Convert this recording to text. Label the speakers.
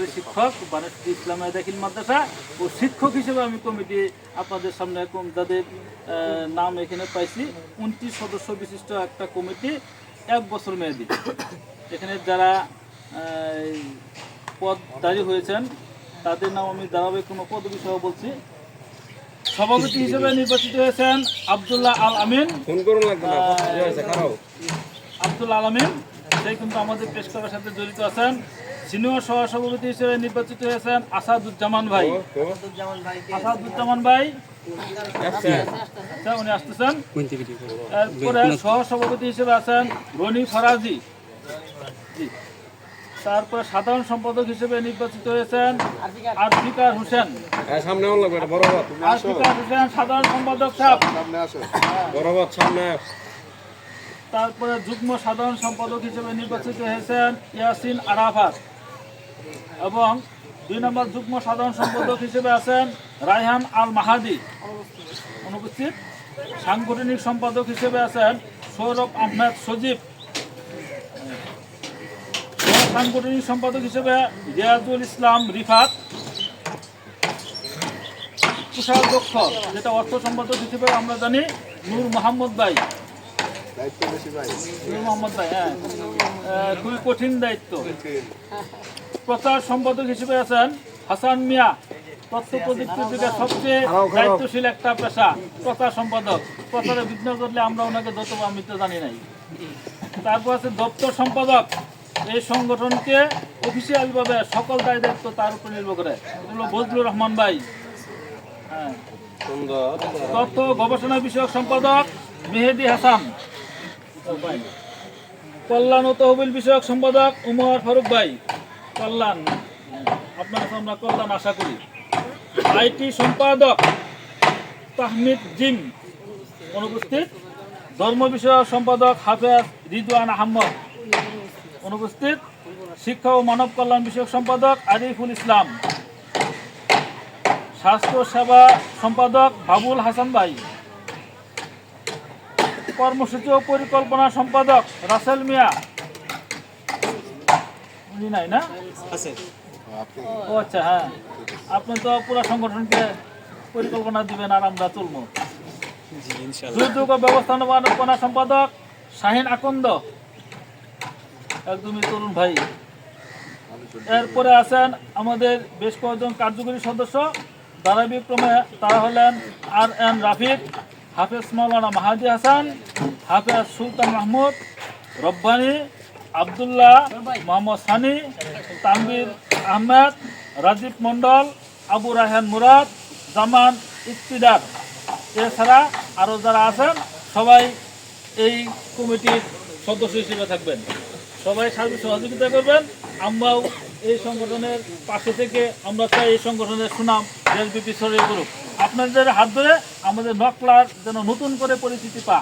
Speaker 1: সহকারী শিক্ষক বানেশ্বরী ইসলামিয়া দাখিল মাদ্রাসা ও শিক্ষক হিসেবে আমি কমিটি আপনাদের সামনে যাদের নাম এখানে পাইছি 29 সদস্য বিশিষ্ট একটা কমিটি 1 বছর মেয়াদী। এখানে যারা পদধারী হয়েছেন তাদের নাম আমি ধারাবাহিক কোনো পদবি সহ বলছি। সভাপতি হিসেবে নির্বাচিত হয়েছেন আব্দুল্লাহ আল আমিন। আব্দুল্লাহ আল আমিন সেই কিন্তু আমাদের প্রেস ক্লাবের সাথে জড়িত আছেন। সিনিয়র সহসভাপতি হিসেবে নির্বাচিত হয়েছেন আসাদুজ্জামান ভাই। আসাদুজ্জামান ভাই উনি আসতেছেন। এরপরে সহসভাপতি হিসেবে আছেন রনি ফরাজি। তারপরে সাধারণ সম্পাদক হিসেবে নির্বাচিত হয়েছেন আরফিকার হোসেন। আরফিকার হোসেন সাধারণ সম্পাদক সাহেব। তারপরে যুগ্ম সাধারণ সম্পাদক হিসেবে নির্বাচিত হয়েছেন ইয়াসিন আরাফাত এবং 2 নম্বর যুগ্ম সাধারণ সম্পাদক হিসেবে আছেন রায়হান আল মাহাদি অনুপস্থিত। সাংগঠনিক সম্পাদক হিসেবে আছেন সৌরভ আহমেদ সজীব। সাংগঠনিক সম্পাদক হিসেবে রিয়াজুল ইসলাম রিফাত। কোষাধ্যক্ষ যেটা অর্থ সম্পাদক হিসেবে আমরা জানি নূর মোহাম্মদ ভাই। নূর মোহাম্মদ ভাই খুবই কঠিন দায়িত্ব। প্রচার সম্পাদক হিসেবে আছেন হাসান মিয়া। তথ্য প্রযুক্তির দিকে সবচেয়ে দায়িত্বশীল একটা পেশা প্রচার সম্পাদক। প্রচারে বিঘ্ন করলে আমরা ওনাকে যত আমি তো জানি নাই। তারপর আছে দপ্তর সম্পাদক। এই সংগঠনকে অফিসিয়ালভাবে সকল দায় দায়িত্ব তার উপর নির্ভর করে এগুলো বজলুর রহমান ভাই। তথ্য গবেষণা বিষয়ক সম্পাদক মেহেদি হাসান। কল্যাণ ও তহবিল বিষয়ক সম্পাদক উমর ফারুক ভাই। কল্যাণ আপনার কাছে আমরা কল্যাণ আশা করি। আইটি সম্পাদক তাহমিদ জিম অনুপস্থিত। ধর্ম বিষয়ক সম্পাদক হাফেজ রিদওয়ান আহমদ অনুপস্থিত। শিক্ষা ও মানব কল্যাণ বিষয়ক সম্পাদক আরিফুল ইসলাম। স্বাস্থ্য সেবা সম্পাদক বাবুল হাসান ভাই। কর্মসূচি ও পরিকল্পনা সম্পাদক রাসেল মিয়া। উনি নাই না? ও আচ্ছা, হ্যাঁ আপনি তো পুরো সংগঠনকে পরিকল্পনা দিবেন আর আমরা চলবো। দুর্যোগ ব্যবস্থাপনা সম্পাদক শাহিন আকন্দ একদমই তরুণ ভাই। এরপরে আছেন আমাদের বেশ কয়েকজন কার্যকরী সদস্য ধারাবাহিক ক্রমে তারা হলেন আর এন রাফিক, হাফেজ মাওলানা মাহাদি হাসান, হাফেজ সুলতান মাহমুদ, রব্বানি, আবদুল্লাহ, মোহাম্মদ সানি, তানভীর আহমেদ, রাজীব মন্ডল, আবু রায়হান মুরাদ, জামান ইকতিদার। এছাড়া আরও যারা আছেন সবাই এই কমিটির সদস্য হিসেবে থাকবেন। সবাই সার্বিক সহযোগিতা করবেন। আমরাও এই সংগঠনের পাশে থেকে আমরা চাই এই সংগঠনের সুনাম দেশব্যাপী ছড়িয়ে পড়ুক। আপনাদের হাত ধরে আমাদের নকলার যেন নতুন করে পরিচিতি পা।